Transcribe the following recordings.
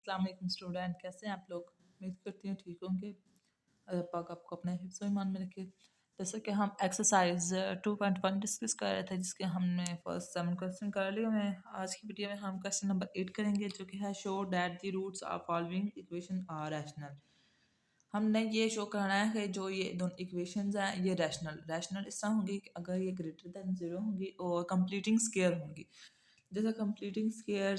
अस्सलाम वालेकुम स्टूडेंट, कैसे हैं आप लोग। उम्मीद करती हूँ ठीक होंगे। अल्लाह पाक आपको अपने हिफ्ज़ ईमान में रखे। जैसे कि हम एक्सरसाइज 2.1 डिस्कस कर रहे थे, जिसके हमने फर्स्ट 7 क्वेश्चन कर लिए हैं। आज की वीडियो में हम क्वेश्चन नंबर 8 करेंगे, जो कि है show that the roots of following equation are rational. हमने ये शो करना है कि जो ये दोनों इक्वेशंस हैं ये रैशनल इस तरह होंगी कि अगर ये ग्रेटर दैन 0 होंगी और कंप्लीटिंग स्केयर होंगी। जैसे कंप्लीटिंग स्केयर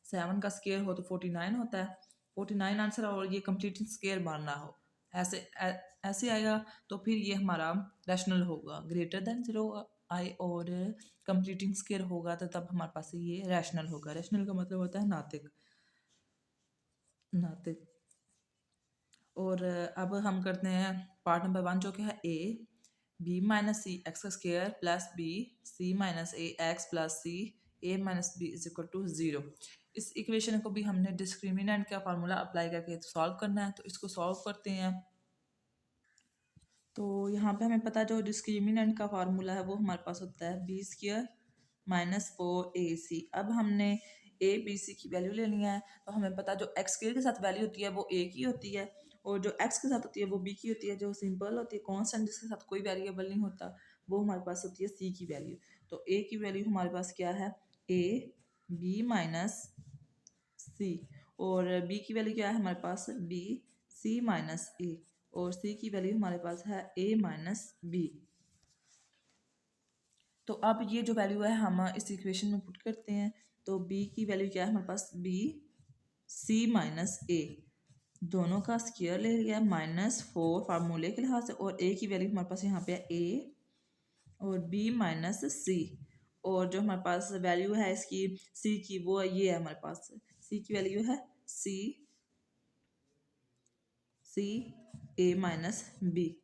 7 का स्केयर हो तो 49 होता है, 49 आंसर, और ये कंप्लीटिंग स्केयर मानना हो ऐसे आएगा तो फिर ये हमारा रैशनल होगा। ग्रेटर देन 0 आए और कंप्लीटिंग स्केयर होगा तो तब हमारे पास ये रैशनल होगा। रैशनल का मतलब होता है नातिक। नातिक। और अब हम करते हैं पार्ट नंबर 1, जो कि है a b minus C x का square plus b c minus A x plus c a minus B is equal to 0। इस इक्वेशन को भी हमने डिस्क्रिमिनेंट का फार्मूला अप्लाई करके सॉल्व करना है, तो इसको सॉल्व करते हैं। तो यहाँ पे हमें पता है जो डिस्क्रिमिनेंट का फार्मूला है वो हमारे पास होता है बी स्क्वायर माइनस 4ac। अब हमने ए बी सी की वैल्यू लेनी है, तो हमें पता जो एक्स स्क्वायर के साथ वैल्यू होती है वो ए की होती है, और जो एक्स के साथ होती है वो बी की होती है। जो सिंपल होती है कॉन्स्टेंट जिसके साथ कोई वेरिएबल नहीं होता, वो हमारे पास होती है सी की वैल्यू। तो ए की वैल्यू हमारे पास क्या है, ए बी माइनस सी, और बी की वैल्यू क्या है हमारे पास, बी सी माइनस ए, और सी की वैल्यू हमारे पास है ए माइनस बी। तो अब ये जो वैल्यू है हम इस इक्वेशन में पुट करते हैं। तो b की वैल्यू क्या है हमारे पास, b c माइनस ए, दोनों का स्क्वायर ले लिया -4 फार्मूले के लिहाज से, और a की वैल्यू हमारे पास यहाँ पे है a और b माइनस सी, और जो हमारे पास वैल्यू है इसकी c की वो ये है हमारे पास, c की वैल्यू है c a माइनस बी।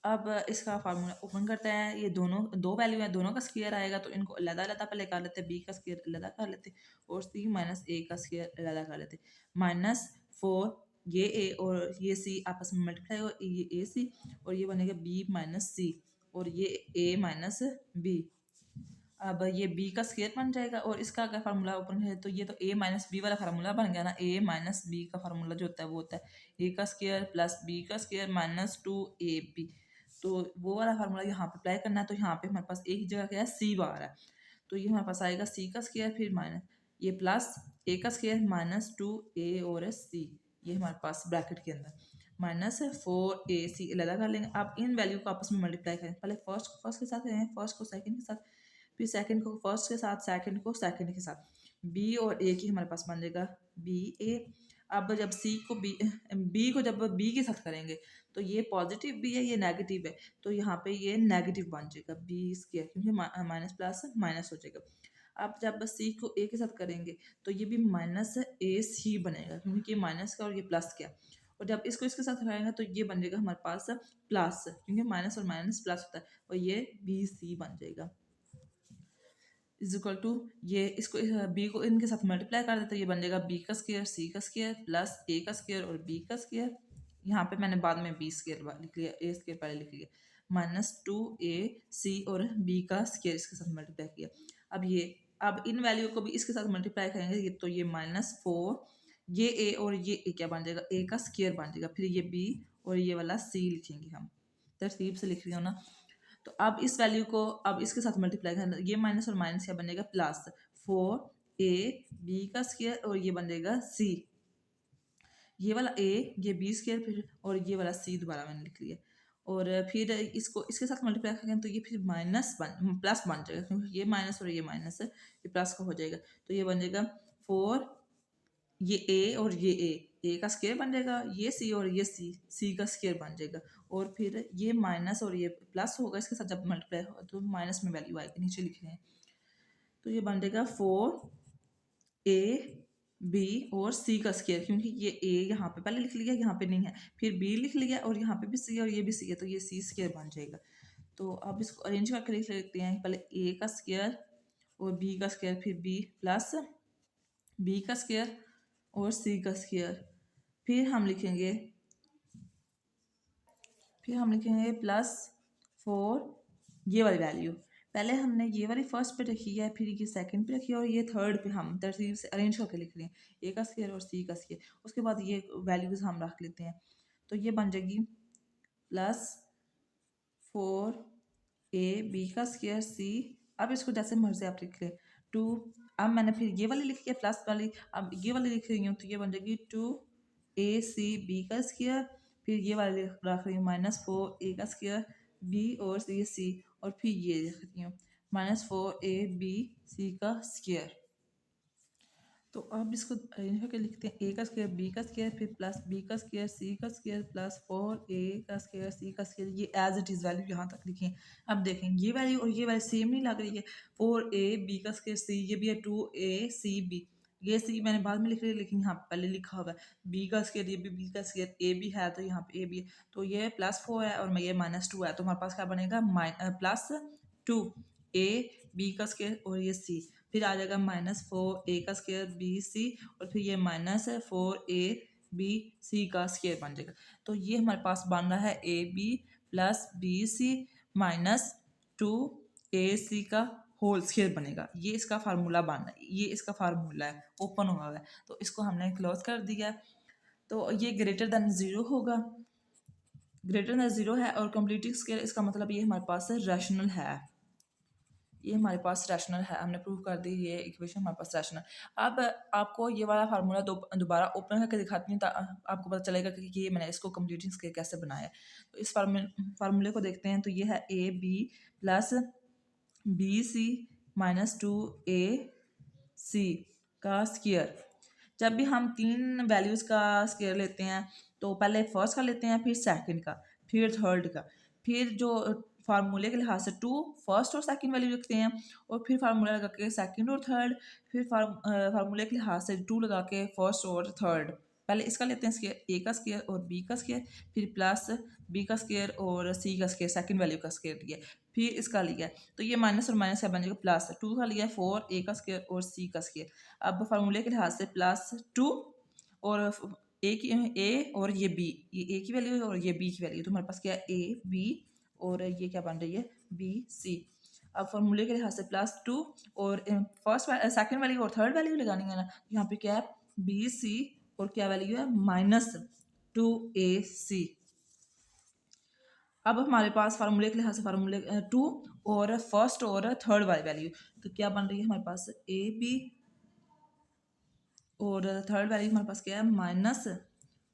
अब इसका फार्मूला ओपन करते हैं। ये दोनों दो वैल्यू है, दोनों का स्क्वायर आएगा तो इनको अलग-अलग पहले कर लेते हैं। बी का स्क्वायर अलग कर लेते और सी माइनस ए का स्क्वायर अलग कर लेते। -4 ये ए और ये सी आपस में मल्टीप्लाई हो, ये ए सी और ये बनेगा बी माइनस सी, और ये ए माइनस बी। अब ये b का स्क्वायर बन जाएगा, और इसका अगर फार्मूला ओपन है तो ये तो a माइनस बी वाला फार्मूला बन गया ना। a माइनस बी का फार्मूला जो होता है वो होता है a का स्क्वायर प्लस b का स्क्वायर माइनस 2ab। तो वो वाला फार्मूला यहाँ पे अप्लाई करना है। तो यहाँ पे हमारे पास एक जगह क्या है, c बार है, तो ये हमारे पास आएगा c का स्क्वायर फिर माइनस ये प्लस a का स्क्वायर -2a और c, ये हमारे पास ब्रैकेट के अंदर -4ac अलग कर लेंगे। अब इन वैल्यू को आपस में मल्टीप्लाई करें, पहले फर्स्ट को फर्स्ट के साथ करें, फर्स्ट को सेकंड के साथ, फिर सेकंड को फर्स्ट के साथ, सेकंड को सेकंड के साथ। बी और ए की हमारे पास बन जाएगा बी ए। अब जब सी को बी को जब बी के साथ करेंगे तो ये पॉजिटिव भी है, ये नेगेटिव है, तो यहाँ पे ये नेगेटिव बन जाएगा बी स्क्वायर, क्योंकि माइनस प्लस माइनस हो जाएगा। अब जब सी को ए के साथ करेंगे तो ये भी माइनस ए सी बनेगा, क्योंकि ये माइनस का और ये प्लस का। और जब इसको इसके साथ करेंगे तो ये बन जाएगा हमारे पास प्लस, क्योंकि माइनस और माइनस प्लस होता है, और ये बी सी बन जाएगा इज इक्वल टू ये इसको बी को इनके साथ मल्टीप्लाई कर देते, ये बन जाएगा बी का स्क्वायर सी का स्क्वायर प्लस ए का स्क्वायर और बी का स्क्वायर। यहाँ पे मैंने बाद में बी स्क्वायर लिख लिया, ए स्क्वायर पहले लिख लिया, -2ac और बी का स्क्वायर इसके साथ मल्टीप्लाई किया। अब इन वैल्यू को भी इसके साथ मल्टीप्लाई करेंगे तो ये -4 ये ए और ये ए क्या बन जाएगा, ए का स्क्वायर बन जाएगा, फिर ये बी और ये वाला सी लिखेंगे हम, तरतीब से लिख रही हूँ ना। तो अब इस वैल्यू को अब इसके साथ मल्टीप्लाई करना, ये माइनस और माइनस क्या बनेगा, +4ab का स्क्वायर और ये बनेगा सी, ये वाला a ये b स्क्वायर फिर और ये वाला c दोबारा मैंने लिख लिया। और फिर इसको इसके साथ मल्टीप्लाई करेंगे तो ये फिर प्लस बन जाएगा, क्योंकि ये माइनस और ये माइनस है, ये प्लस का हो जाएगा। तो ये बन जाएगा 4 ये a और ये a का स्क्वायर बन जाएगा, ये c और ये c का स्क्वायर बन जाएगा, और फिर ये माइनस और ये प्लस होगा, इसके साथ जब मल्टीप्लाई होगा तो माइनस में वैल्यू आएगी, नीचे लिख रहे हैं। तो ये बन जाएगा 4ab और c का स्क्वायर, क्योंकि ये a यहाँ पे पहले लिख लिया, यहाँ पे नहीं है, फिर b लिख लिया और यहाँ पे भी c और ये भी c है, तो ये c स्क्वायर बन जाएगा। तो अब इसको अरेंज करके लिख लेते हैं, पहले a का स्क्वायर और b का स्क्वायर, फिर b प्लस b का स्क्वायर और c का स्क्वायर, फिर हम लिखेंगे +4 ये वाली वैल्यू, पहले हमने ये वाली फर्स्ट पे रखी है, फिर ये सेकंड पे रखी है और ये थर्ड पे हम तरतीब से अरेंज करके लिख रहे हैं, ए का स्क्वायर और सी का स्क्वायर। उसके बाद ये वैल्यूज़ हम रख लेते हैं, तो ये बन जाएगी +4ab का स्क्वायर सी। अब इसको जैसे मर्जी आप लिख लें 2। अब मैंने फिर ये वाली लिखी है प्लस वाली, अब ये वाली लिख रही हूँ तो ये बन जाएगी 2ac(b)का स्क्वायर। फिर ये वाली रख रही हूँ -4a(b) और ये सी, और फिर ये लिख रही हूँ -4ab(c)का स्क्वायर। तो अब इसको अरेंज करके लिखते हैं, ए का स्क्वायर बी का स्क्वायर फिर प्लस बी का स्क्वायर सी का स्क्वायर प्लस 4a सी का स्क्वायर। ये एज इट इज़ वैल्यू यहाँ तक लिखें। अब देखें ये वैल्यू और ये वैल्यू सेम नहीं लग रही है। 4ab का स्क्वायर सी, ये भी है 2ac(b). ये सी मैंने बाद में लिख रही है, लेकिन यहाँ पे पहले लिखा हुआ है बी का स्क्वायर, ये भी बी का स्क्वायर, ए भी है तो यहाँ पे ए भी है, तो ये +4 है और ये -2 है, तो हमारे पास क्या बनेगा +2a(b)का स्क्वायर और ये सी। फिर आ जाएगा -4a(b)(c) और फिर ये -4a(b)(c)का स्क्वायर बन जाएगा। तो ये हमारे पास बन रहा है ab + bc -2ac का होल स्क्वायर बनेगा। ये इसका फार्मूला बन रहा है, ये इसका फार्मूला है, ओपन हुआ है, तो इसको हमने क्लोज कर दिया। तो ये ग्रेटर देन 0 होगा, ग्रेटर देन 0 है और कंप्लीटिंग स्क्वायर, इसका मतलब ये हमारे पास रैशनल है, ये हमारे पास रैशनल है, हमने प्रूव कर दी ये इक्वेशन हमारे पास रैशनल। अब आपको ये वाला फार्मूला दोबारा ओपन करके दिखाती हूँ, आपको पता चलेगा कि ये मैंने इसको कंप्लीटिंग स्क्वायर कैसे बनाया है। तो इस फार्मूले को देखते हैं, तो ये है ab + bc -2ac जब भी हम तीन वैल्यूज़ का स्क्वायर लेते हैं तो पहले फर्स्ट का लेते हैं, फिर सेकंड का, फिर थर्ड का, फिर जो फार्मूले के लिहाज से 2 फर्स्ट और सेकंड वैल्यू रखते हैं, और फिर फार्मूला लगा के सेकंड और थर्ड, फिर फार्मूले के लिहाज से 2 लगा के फर्स्ट और थर्ड। पहले इसका लेते हैं स्क्वायर, ए का स्क्वायर और बी का स्क्वायर, फिर प्लस बी का स्क्वायर और सी का स्क्वायर, सेकंड वैल्यू का स्क्वायर लिया, फिर इसका लिया, तो ये माइनस और माइनस है बन जाएगा प्लस 2 का लिया 4a का स्क्वायर और c का स्क्वायर। अब फार्मूले के लिहाज से +2 और ए और ये बी, ये ए की वैल्यू और ये बी की वैल्यू, तो हमारे पास क्या है ए बी और ये क्या बन रही है बी सी। अब फार्मूले के लिहाज से +2 और फर्स्ट सेकंड वैल्यू और थर्ड वैल्यू लगानी है ना, यहाँ पे क्या है बी सी और क्या वैल्यू है -2ac। अब हमारे पास फार्मूले के लिहाज से फार्मूले 2 और फर्स्ट और थर्ड वाली वैल्यू, तो क्या बन रही है हमारे पास ए बी और थर्ड वैल्यू हमारे पास क्या है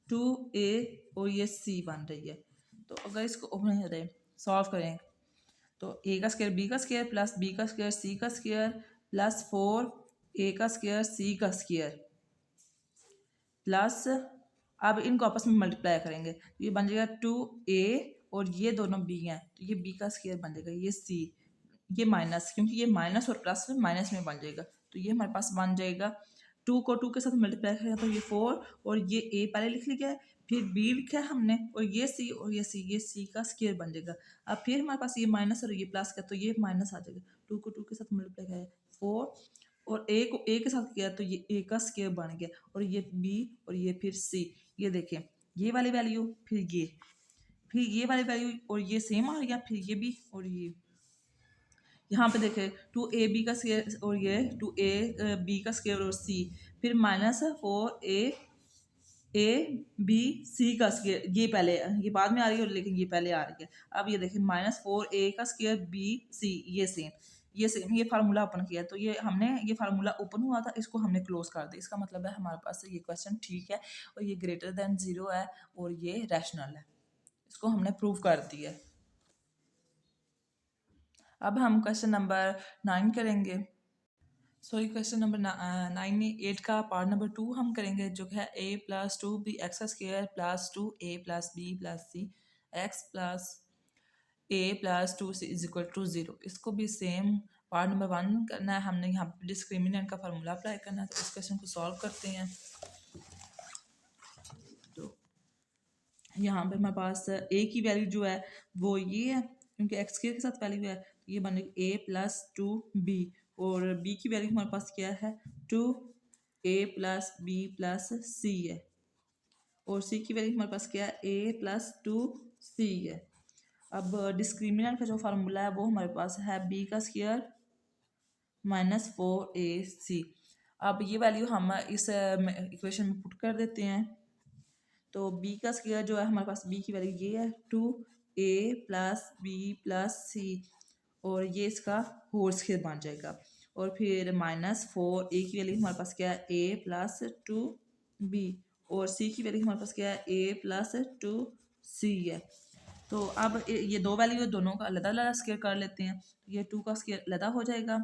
-2a और ये c बन रही है। तो अगर इसको ओपन करें सॉल्व करें तो a का स्क्वायर b का स्क्वायर प्लस b का स्क्वायर c का स्क्वायर प्लस 4a का स्क्वायर c का स्क्वायर प्लस, अब इनको आपस में मल्टीप्लाई करेंगे तो ये बन जाएगा 2a और ये दोनों b हैं, तो ये b का स्क्वायर बन जाएगा, ये c, ये माइनस, क्योंकि ये माइनस और प्लस माइनस में बन जाएगा, तो ये हमारे पास बन जाएगा 2 को 2 के साथ मल्टीप्लाई करेगा तो ये 4 और ये a पहले लिख लिया है, फिर b लिखा है हमने और ये c और ये c का स्क्वायर बन जाएगा। अब फिर हमारे पास ये माइनस और ये प्लस का, तो ये माइनस आ जाएगा, 2 को 2 के साथ मल्टीप्लाई किया 4 और a को a के साथ किया तो ये a का स्क्वायर बन गया, और ये b और ये फिर c, ये देखें ये वाली वैल्यू फिर ये वाली वैल्यू और ये सेम आ गया, फिर ये भी और ये यहाँ पे देखें 2ab का स्क्वायर और ये 2ab का स्क्वायर और c, फिर -4ab(c) का स्क्वायर, ये पहले ये बाद में आ रही है लेकिन ये पहले आ रही है। अब ये देखें -4a का स्क्वायर b(c), ये सेम ये फार्मूला ओपन किया, तो ये हमने ये फार्मूला ओपन हुआ था, इसको हमने क्लोज कर दिया। इसका मतलब है हमारे पास ये क्वेश्चन ठीक है और ये ग्रेटर देन 0 है और ये रैशनल है, इसको हमने प्रूव कर दिया। अब हम क्वेश्चन नंबर 9 करेंगे, सॉरी क्वेश्चन नंबर 9 8 का पार्ट नंबर 2 हम करेंगे, जो है a + 2bx² + 2a + b + c x + a + 2c = 0। इसको भी सेम पार्ट नंबर 1 करना है, हमने यहाँ पर डिस्क्रिमिनेंट का फार्मूला अप्लाई करना है, तो इस क्वेश्चन को सॉल्व करते हैं। तो यहाँ पे हमारे पास a की वैल्यू जो है वो ये है, क्योंकि x के साथ वैल्यू है, तो ये बनेगा a + 2b और b की वैल्यू हमारे पास क्या है 2a + b + c है, और c की वैल्यू हमारे पास क्या है a + 2c है। अब डिस्क्रिमिनेंट का जो फार्मूला है वो हमारे पास है बी का स्क्वायर माइनस 4ac। अब ये वैल्यू हम इस इक्वेशन में पुट कर देते हैं। तो b का स्क्वायर जो है हमारे पास b की वैल्यू ये है 2a प्लस बी प्लस सी, और ये इसका होल स्क्वायर बन जाएगा। और फिर माइनस 4a की वैल्यू हमारे पास क्या है a प्लस 2b, और c की वैल्यू हमारे पास क्या है a प्लस 2c है। तो अब ये दो वैल्यू दोनों का अलग अलग स्क्वायर कर लेते हैं। ये 2 का स्क्वायर अलग हो जाएगा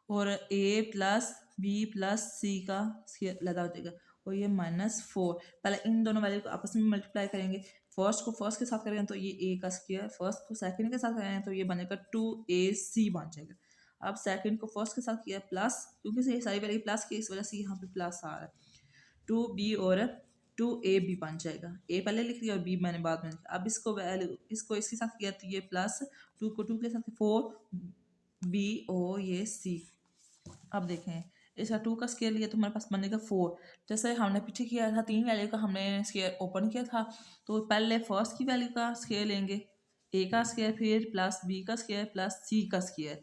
और a प्लस बी प्लस सी का स्क्वायर लगा हो जाएगा, और ये -4। पहले इन दोनों वैल्यू को आपस में मल्टीप्लाई करेंगे। फर्स्ट को फर्स्ट के साथ करेंगे तो ये a का स्क्वायर, फर्स्ट को सेकंड के साथ करेंगे तो ये बनेगा 2ac बन जाएगा। अब सेकंड को फर्स्ट के साथ किया प्लस, क्योंकि ये सारी वैल्यू प्लस की इस वजह से यहाँ पे प्लस आ रहा है, 2b और 2ab बन जाएगा। a पहले लिख दिया और b मैंने बाद में लिखा। अब इसको वैल्यू इसको इसके साथ किया तो ये प्लस 2 को 2 के साथ 4b और ये c। अब देखें इसका 2 का स्केयर लिया तो हमारे पास बनेगा 4। जैसे हमने पीछे किया था 3 वैल्यू का हमने स्केयर ओपन किया था, तो पहले फर्स्ट की वैल्यू का स्केयर लेंगे a का स्केयर, फिर प्लस b का स्केयर प्लस c का स्केयर,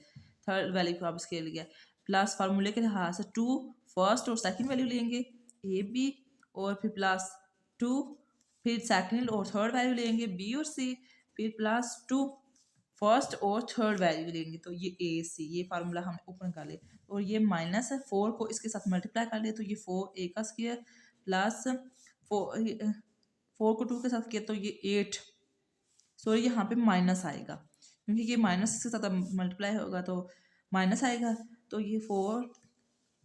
थर्ड वैल्यू का अब स्केयर लिया प्लस फार्मूले के लिहाज से 2 फर्स्ट और सेकंड वैल्यू लेंगे a b, और फिर प्लस 2 फिर सेकंड और थर्ड वैल्यू लेंगे b और c, फिर प्लस 2 फर्स्ट और थर्ड वैल्यू लेंगे तो ये ए सी, ये फार्मूला हमने ओपन कर लिया। और ये माइनस 4 को इसके साथ मल्टीप्लाई कर लिया तो ये 4a का स्क्वायर प्लस 4 को 2 के साथ किया तो ये 8, सॉरी यहाँ पे माइनस आएगा क्योंकि ये माइनस के साथ मल्टीप्लाई होगा तो माइनस आएगा। तो ये 4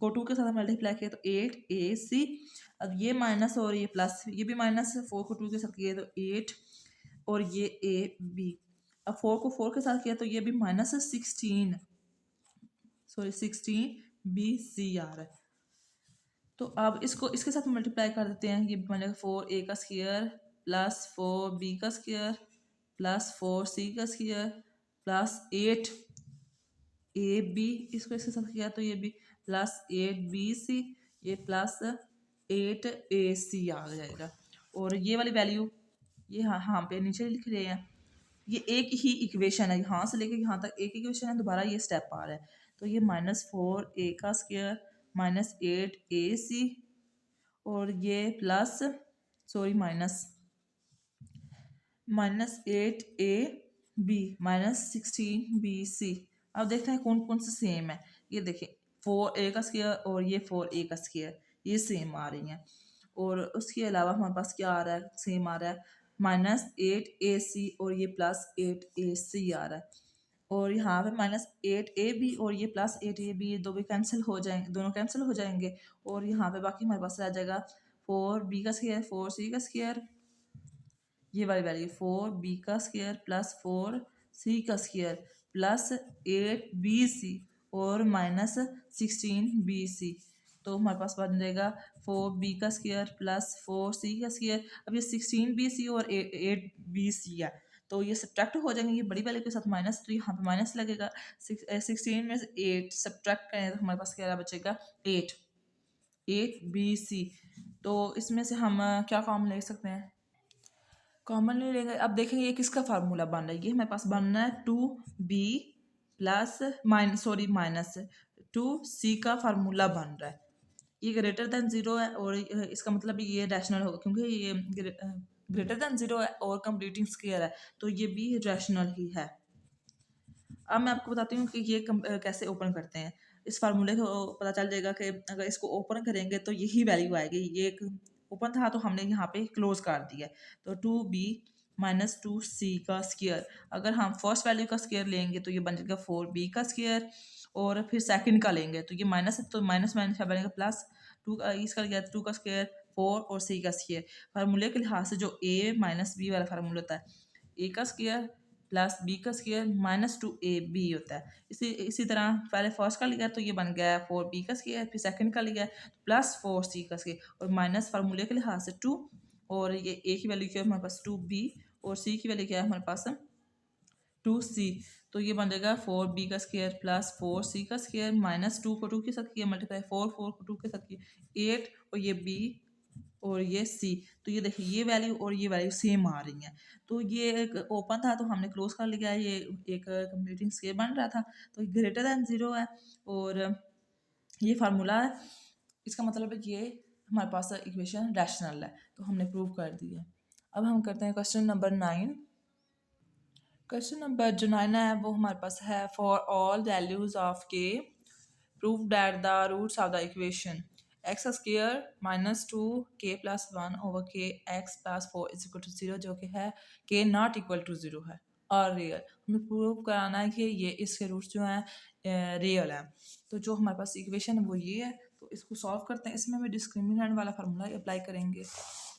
को 2 के साथ मल्टीप्लाई किया तो 8ac। अब ये माइनस और ये प्लस, ये भी माइनस 4 को 2 के साथ किया तो 8, और ये ab। अब 4 को 4 के साथ किया तो ये भी माइनस 16, सॉरी 16bc आ रहा है। तो अब इसको इसके साथ मल्टीप्लाई कर देते हैं, ये बनेगा 4a का स्क्वायर प्लस 4b का स्क्वायर प्लस 4c का स्क्वायर प्लस 8ab, इसको इसके साथ किया तो ये भी प्लस 8bc, ये प्लस 8ac आ जाएगा। और ये वाली वैल्यू ये हाँ पे नीचे लिख रहे हैं, ये एक ही इक्वेशन है, यहाँ से लेके यहाँ तक एक इक्वेशन है, दोबारा ये स्टेप आ रहा है। तो ये -4a का स्क्वायर -8ac, और ये प्लस सॉरी -8ab -16bc। अब देखते हैं कौन कौन से सेम है। ये देखिए 4a का स्क्वायर और ये 4a का स्क्वायर ये सेम आ रही हैं। और उसके अलावा हमारे पास क्या आ रहा है, सेम आ रहा है -8ac और ये +8ac आ रहा है। और यहाँ पे -8ab और ये +8ab, ये दो भी कैंसिल हो जाएंगे, दोनों कैंसिल हो जाएंगे। और यहाँ पे बाकी हमारे पास रह जाएगा 4b का स्क्वायर 4c का स्क्वायर, ये वाली वैल्यू 4b का स्क्वायर प्लस 4c का स्क्वायर प्लस 8bc और -16bc। तो हमारे पास बन जाएगा 4b का स्क्वायर प्लस 4c का स्क्वायर। अब ये 16bc और 8bc है तो ये सब्ट्रैक्ट हो जाएंगे, ये बड़ी वैल्यू के साथ माइनस, तो यहाँ पे माइनस लगेगा। 16 में से 8 सब्ट्रैक्ट करें तो हमारे पास क्या बचेगा 8bc। तो इसमें से हम क्या कॉमन ले सकते हैं, कॉमन ले लेंगे। अब देखेंगे ये किसका फार्मूला बन रहा है, ये हमारे पास बनना है 2b प्लस माइनस 2c का फार्मूला बन रहा है। ये ग्रेटर देन 0 है और इसका मतलब ये रैशनल होगा क्योंकि ये ग्रेटर देन 0 है और कंप्लीटिंग स्क्वायर है तो ये भी रैशनल ही है। अब मैं आपको बताती हूँ कि ये कैसे ओपन करते हैं। इस फार्मूले को पता चल जाएगा कि अगर इसको ओपन करेंगे तो यही वैल्यू आएगी। ये एक ओपन था तो हमने यहाँ पे क्लोज कर दिया, तो 2b माइनस 2c का स्क्वायर। अगर हम फर्स्ट वैल्यू का स्क्वायर लेंगे तो ये बन जाएगा 4b का स्क्वायर, और फिर सेकंड का लेंगे तो ये माइनस है तो माइनस माइनस बनेगा प्लस 2 इसका लिया 2 का स्क्वायर 4 और c का स्क्वायर। फार्मूले के लिहाज से जो a माइनस b वाला फार्मूला होता है, a का स्क्वायर प्लस b का स्क्वायर -2ab होता है। इसी तरह पहले फर्स्ट का लिया तो ये बन गया 4b का स्क्वायर, फिर सेकंड का लिया प्लस 4c का स्क्वायर, और माइनस फार्मूले के लिहाज से 2, और ये a की वैल्यू क्या है हमारे पास 2b और c की वैल्यू क्या है हमारे पास 2c। तो ये बन जाएगा 4b का स्क्वायर प्लस 4c का स्क्वायर -2 को 2 के साथ किया मल्टीप्लाई 4 को 2 के साथ किया 8, और ये b और ये सी। तो ये देखिए ये वैल्यू और ये वैल्यू सेम आ रही हैं। तो ये एक ओपन था तो हमने क्लोज कर लिया, ये एक कंप्लीटिंग स्केयर बन रहा था, तो ग्रेटर दैन 0 है और ये फार्मूला है। इसका मतलब है ये हमारे पास इक्वेशन रैशनल है, तो हमने प्रूव कर दिया। अब हम करते हैं क्वेश्चन नंबर 9। क्वेश्चन नंबर जो 9 है वो हमारे पास है, for all values of k prove that the roots of the equation x square minus 2k plus 1 over k x plus 4 is equal to 0, जो कि है के नॉट इक्वल टू 0 है और रियल। हमें प्रूव कराना है कि ये इसके रूट्स जो हैं रियल हैं। तो जो हमारे पास इक्वेशन है वो ये है, तो इसको सॉल्व करते हैं। इसमें हमें डिस्क्रिमिनेंट वाला फार्मूला अप्लाई करेंगे।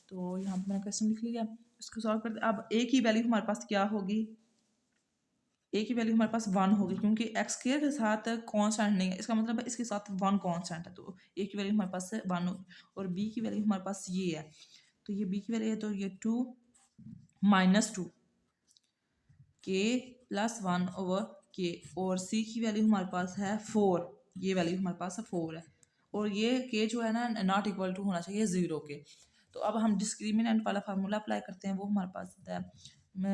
तो यहाँ पर मैंने क्वेश्चन लिख लिया, इसको सॉल्व करते हैं। अब ए की वैल्यू हमारे पास क्या होगी, ए की वैल्यू हमारे पास 1 होगी, क्योंकि एक्स स्क्वायर के साथ कांस्टेंट नहीं है, इसका मतलब है इसके साथ 1 कांस्टेंट है, तो ए की वैल्यू हमारे पास 1 होगी। और बी की वैल्यू हमारे पास ये है, तो ये बी की वैल्यू है, तो ये 2 माइनस 2 के प्लस 1 ओवर के। और सी की वैल्यू हमारे पास है 4, ये वैल्यू हमारे पास 4 है। और ये के जो है ना नॉट इक्वल टू होना चाहिए 0 के। तो अब हम डिस्क्रिमिनेंट वाला फार्मूला अप्लाई करते हैं, वो हमारे पास है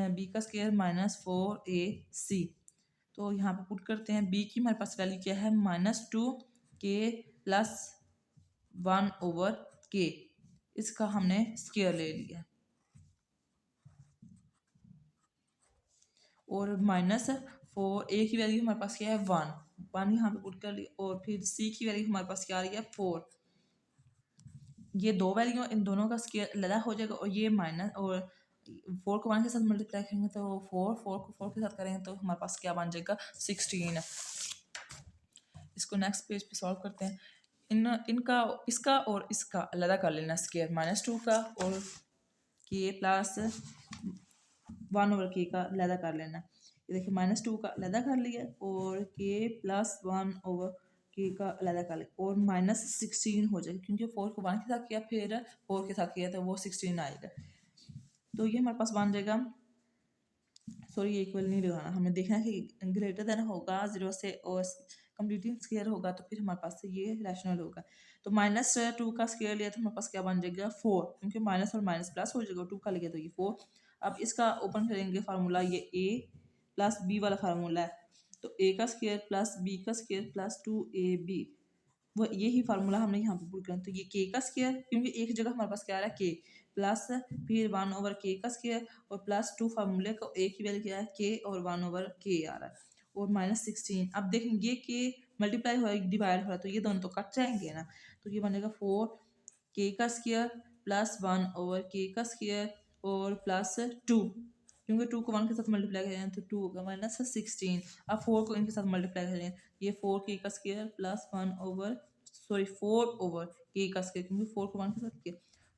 बी का स्क्वायर माइनस 4ac। तो यहाँ पे पुट करते हैं, बी की हमारे पास वैल्यू क्या है -2k प्लस 1 ओवर के, इसका हमने स्क्वायर ले लिया। और -4 ए की वैल्यू हमारे पास क्या है 1 यहाँ पे पुट कर ली। और फिर सी की वैल्यू हमारे पास क्या आ रही है 4। ये दो वैल्यू इन दोनों का स्क्वायर अलग हो जाएगा, और ये माइनस और 4 को 1 के साथ मल्टीप्लाई करेंगे तो 4 को 4 के साथ करेंगे तो हमारे पास क्या बन जाएगा 16। इसको नेक्स्ट पेज पे सॉल्व करते हैं। इनका इसका और इसका अलग कर लेना स्क्वायर, -2 का और के प्लस 1 ओवर के का अलग कर लेना। ये देखिए -2 का अलग कर लिया और के प्लस 1 ओवर के का अलग कर लिया, और -16 हो जाएगा, क्योंकि 4 को 1 के साथ किया फिर 4 के साथ किया तो वो 16 आएगा। तो ये हमारे पास बन जाएगा, सॉरी ये इक्वल नहीं लगाना, हमें देखना है कि ग्रेटर देन होगा 0 से और कंप्लीटिंग स्क्वायर होगा तो फिर हमारे पास ये रैशनल होगा। तो -2 का स्क्वायर लिया तो हमारे पास क्या बन जाएगा 4, क्योंकि माइनस और माइनस प्लस हो जाएगा, 2 का लिया तो ये 4। अब इसका ओपन करेंगे फार्मूला, ये a प्लस बी वाला फार्मूला है, तो a का स्क्वायर प्लस b का स्क्वायर प्लस 2ab, वो यही फार्मूला हमने यहाँ पे पुट करना। तो ये के का स्क्वायर, क्योंकि एक जगह हमारे पास क्या आ रहा है के, प्लस फिर 1 ओवर के का स्क्वायर और प्लस 2 फार्मूले को एक ही वैल्यू क्या है के और 1 ओवर के आ रहा है, और -16। अब देखेंगे के मल्टीप्लाई हो डिवाइड हो रहा है तो ये दोनों तो कट जाएंगे ना, तो ये बनेगा 4 के का स्क्वायर प्लस 1 ओवर के का स्क्वायर और प्लस 2, क्योंकि 2 को 1 के साथ मल्टीप्लाई करें तो 2 होगा -16। अब 4 को इनके साथ मल्टीप्लाई करें, ये 4 के का स्क्वायर प्लस 1 ओवर 4 ओवर के का स्क्वायर, क्योंकि 4 को 1 के साथ किया,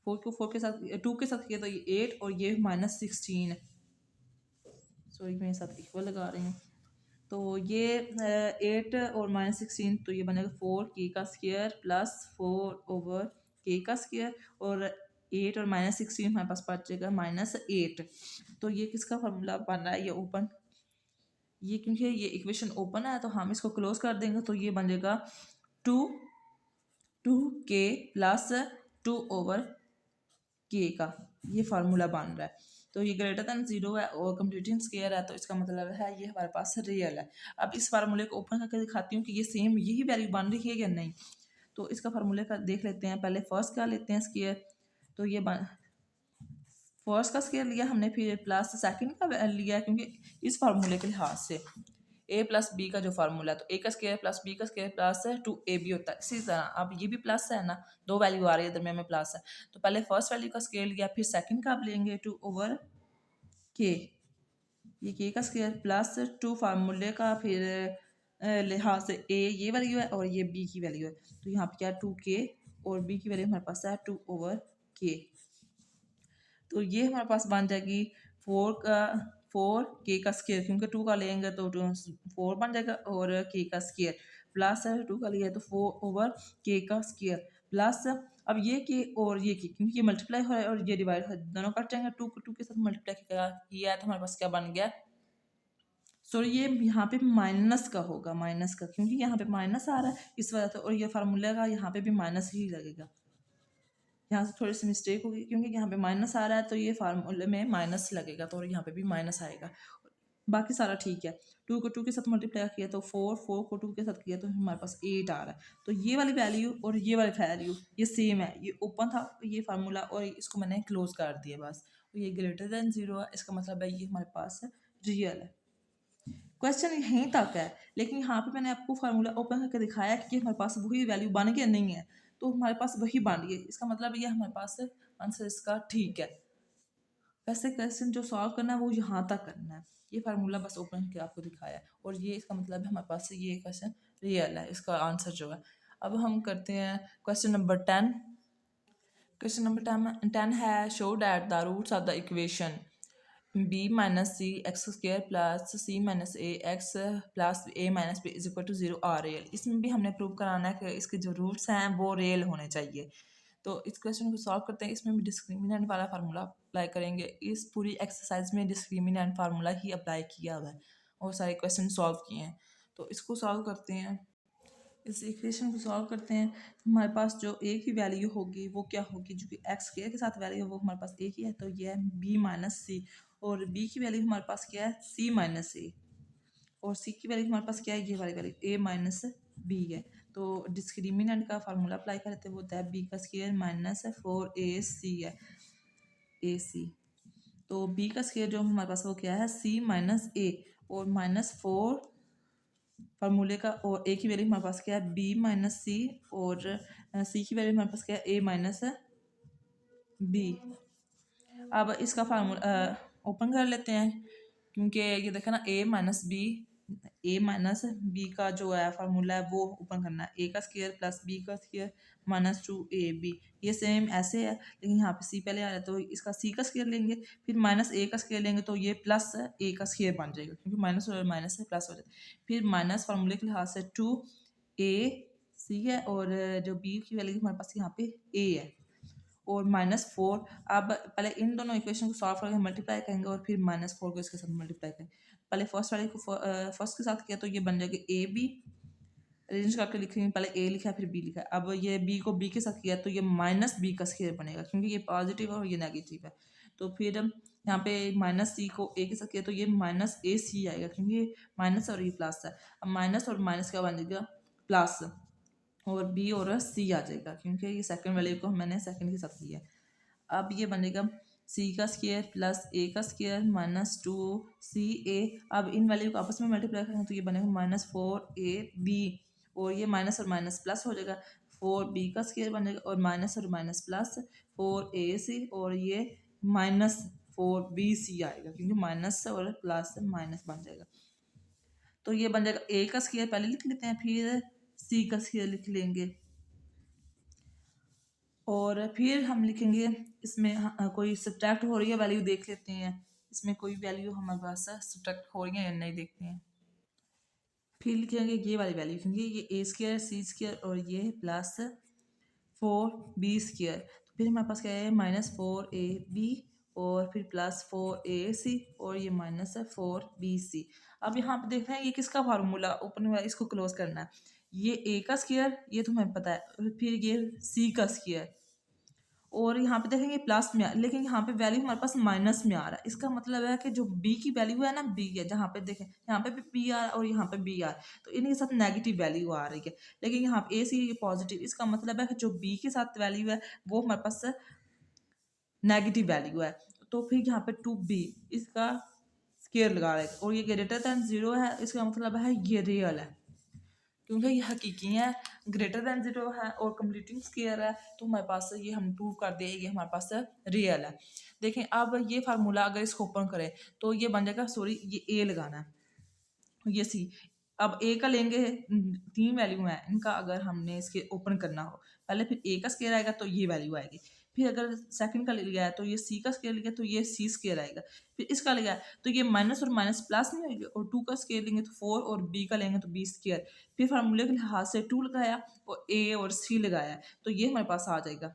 4 को 4 के साथ 2 के साथ किया तो ये 8 और ये -16, सॉरी मैं साथ इक्वल लगा रही हूँ। तो ये 8 और -16, तो ये बनेगा 4 के का स्क्वायर प्लस 4 ओवर के का स्क्वायर, और 8 और -16 हमारे पास बच जाएगा -8। तो ये किसका फार्मूला बन रहा है, ये ओपन, ये क्योंकि ये इक्वेशन ओपन है तो हम इसको क्लोज कर देंगे, तो ये बन जाएगा 2k प्लस 2 ओवर के का, ये फार्मूला बन रहा है। तो ये ग्रेटर दैन 0 है और कंप्लीटिंग स्क्वायर है, तो इसका मतलब है ये हमारे पास रियल है। अब इस फार्मूले को ओपन करके दिखाती हूँ कि ये सेम यही वैल्यू बन रही है या नहीं। तो इसका फार्मूले का देख लेते हैं, पहले फर्स्ट का लेते हैं स्क्वायर, तो ये फर्स्ट का स्क्वायर लिया हमने, फिर प्लस सेकंड का लिया, क्योंकि इस फार्मूले के लिहाज से a प्लस बी का जो फार्मूला है, तो a का स्क्वायर प्लस b का स्क्वायर प्लस 2ab होता है। इसी तरह अब ये भी प्लस है ना, दो वैल्यू आ रही है दरमियान में प्लस है, तो पहले फर्स्ट वैल्यू का स्क्वायर लिया, फिर सेकंड का आप लेंगे 2 ओवर के, ये के का स्क्वायर प्लस 2 फार्मूले का फिर लिहाज से a ये वैल्यू है और ये b की वैल्यू है, तो यहाँ पे क्या 2k और b की वैल्यू हमारे पास है 2 ओवर के। तो ये हमारे पास बन जाएगी 4 का स्क्वायर, क्योंकि 2 का लेंगे तो 4 बन जाएगा, और के का स्क्वायर प्लस 2 का लिया तो 4 ओवर के का स्क्वायर प्लस, अब ये के और ये के, क्योंकि ये मल्टीप्लाई हो रहा है और ये डिवाइड हो, दोनों कट जाएंगे, 2 को 2 के साथ मल्टीप्लाई किया है तो हमारे पास क्या बन गया, सॉरी ये यहाँ पे माइनस का होगा, माइनस का, क्योंकि यहाँ पे माइनस आ रहा है इस वजह से, और ये फार्मूला का यहाँ पे भी माइनस ही लगेगा। यहाँ से थोड़ी सी मिस्टेक होगी क्योंकि यहाँ पे माइनस आ रहा है, तो ये फार्मूले में माइनस लगेगा, तो यहाँ पे भी माइनस आएगा। बाकी सारा ठीक है। 2 को 2 के साथ मल्टीप्लाई किया तो 4, 4 को 2 के साथ किया तो हमारे पास 8 आ रहा है। तो ये वाली वैल्यू और ये वाली वैल्यू ये सेम है, ये ओपन था ये फार्मूला और इसको मैंने क्लोज कर दिया बस। तो ये ग्रेटर देन 0 है, इसका मतलब है ये हमारे पास रियल है। क्वेश्चन यहीं तक है, लेकिन यहाँ पे मैंने आपको फार्मूला ओपन करके दिखाया कि हमारे पास वही वैल्यू बन गया नहीं है, तो हमारे पास वही बन गई, इसका मतलब ये हमारे पास आंसर इसका ठीक है। वैसे क्वेश्चन जो सॉल्व करना है वो यहाँ तक करना है, ये फार्मूला बस ओपन करके आपको दिखाया है और ये इसका मतलब है हमारे पास ये क्वेश्चन रियल है, इसका आंसर जो है। अब हम करते हैं क्वेश्चन नंबर 10। क्वेश्चन नंबर 10 है show that the roots of the equation b minus C X square plus C minus A x plus A minus B is equal to 0 are real. इसमें भी हमने प्रूव कराना है कि इसके जो roots हैं वो रियल होने चाहिए। तो इस क्वेश्चन को सॉल्व करते हैं, इसमें भी डिस्क्रिमिनेंट वाला फार्मूला अप्लाई करेंगे। इस पूरी एक्सरसाइज में डिस्क्रिमिनेंट फार्मूला ही अप्लाई किया हुआ है और सारे क्वेश्चन सॉल्व किए हैं। तो इसको सॉल्व करते हैं, इस इक्वेशन को सॉल्व करते हैं। हमारे पास जो ए की वैल्यू होगी वो क्या होगी, जो कि एक्स के साथ वैल्यू है वो हमारे पास ए की है, तो ये है बी माइनस सी, और बी की वैल्यू हमारे पास क्या है सी माइनस ए, और सी की वैल्यू हमारे पास क्या है ये वाली वैल्यू ए माइनस बी है। तो डिस्क्रिमिनेंट का फार्मूला अप्लाई करते हैं, वो होता है बी का स्क्वायर माइनस 4ac है, ए सी। तो बी का स्क्वायर जो हमारे पास वो क्या है सी माइनस ए, और -4 फार्मूले का, और ए की वैल्यू हमारे पास क्या है बी माइनस सी, और सी की वैल्यू हमारे पास क्या है ए माइनस बी। अब इसका फार्मूला ओपन कर लेते हैं, क्योंकि ये देखा ना ए माइनस बी का जो है फार्मूला है वो ओपन करना है, ए का स्क्वायर प्लस बी का स्क्वायर माइनस 2ab। ये सेम ऐसे है, लेकिन यहाँ पे सी पहले आ रहा है तो इसका सी का स्क्वायर लेंगे, फिर माइनस ए का स्क्वायर लेंगे तो ये प्लस ए का स्क्वायर बन जाएगा, क्योंकि माइनस और माइनस से प्लस हो जाता है। फिर माइनस फार्मूले के लिहाज से 2ac है, और जो बी की वैल्यू हमारे पास यहाँ पे ए है, और -4। अब पहले इन दोनों इक्वेशन को सॉल्व करके मल्टीप्लाई करेंगे और फिर -4 को इसके साथ मल्टीप्लाई करेंगे। पहले फर्स्ट वाले को फर्स्ट के साथ किया तो ये बन जाएगा ए बी, अरेंज करके लिखेंगे, पहले ए लिखा फिर बी लिखा। अब ये बी को बी के साथ किया तो ये माइनस बी का स्क्वायर बनेगा, क्योंकि ये पॉजिटिव है और ये नेगेटिव है। तो फिर यहाँ पे माइनस सी को ए के साथ किया तो ये माइनस ए सी आएगा, क्योंकि ये माइनस और ये प्लस है। अब माइनस और माइनस का बन जाएगा प्लस, और बी और सी आ जाएगा, क्योंकि ये सेकंड वैल्यू को मैंने सेकंड के साथ किया है। अब ये बनेगा सी का स्क्वायर प्लस ए का स्क्वायर माइनस 2ca। अब इन वैल्यू को आपस में मल्टीप्लाई करेंगे तो ये बनेगा -4ab, और ये माइनस और माइनस प्लस हो जाएगा, 4b का स्क्वायर बनेगा, और माइनस प्लस 4ac, और ये -4bc आएगा, क्योंकि माइनस और प्लस माइनस बन जाएगा। तो ये बन जाएगा ए का स्क्वायर पहले लिख लेते हैं, फिर सी का स्क्वायर लिख लेंगे, और फिर हम लिखेंगे इसमें कोई सब्ट्रैक्ट हो रही है वैल्यू देख लेते हैं, इसमें कोई वैल्यू हमारे पास सब्ट्रैक्ट हो रही है या नहीं देखते हैं। फिर लिखेंगे ये वाली वैल्यू, क्योंकि ये ए स्क्वायर सी स्क्वायर और ये प्लस 4b स्क्वायर, तो फिर हमारे पास क्या है -4ab, और फिर +4ac, और ये -4bc। अब यहाँ पे देख रहे हैं ये किसका फार्मूला ओपन हुआ है, इसको क्लोज करना है। ये ए का स्क्वायर ये तो हमें पता है, और फिर ये सी का स्क्वायर, और यहाँ पे देखेंगे प्लस में लेकिन यहाँ पे वैल्यू हमारे पास माइनस में आ रहा है। इसका मतलब है कि जो बी की वैल्यू है ना बी है, जहाँ पे देखें यहाँ पे भी बी आ रहा है और यहाँ पे बी आ रहा है, तो इनके साथ नेगेटिव वैल्यू आ रही है, लेकिन यहाँ पे ए सी पॉजिटिव। इसका मतलब है कि जो बी के साथ वैल्यू है वो हमारे पास नेगेटिव वैल्यू है। तो फिर यहाँ पे 2b इसका स्केयर लगा रहे, और ये ग्रेटर दैन 0 है, इसका मतलब है ये रियल है, क्योंकि ये हकीकी है, ग्रेटर दैन 0 है और कंप्लीटिंग स्क्वायर है, तो हमारे पास ये हम प्रूव कर दे ये हमारे पास रियल है। देखें अब ये फार्मूला अगर इसको ओपन करें तो ये बन जाएगा, सॉरी ये ए लगाना है, ये सी। अब ए का लेंगे, 3 वैल्यू है इनका, अगर हमने इसके ओपन करना हो पहले, फिर ए का स्क्वायर आएगा तो ये वैल्यू आएगी, फिर अगर सेकंड का लिया है तो ये सी का स्क्वायर लिया तो ये सी स्क्वायर आएगा, फिर इसका लिया है तो ये माइनस और माइनस प्लस नहीं होगी, और 2 का स्क्वायर लेंगे तो 4, और बी का लेंगे तो बी स्क्वायर, फिर फार्मूले के लिहाज से 2 लगाया और ए और सी लगाया, तो ये हमारे पास आ जाएगा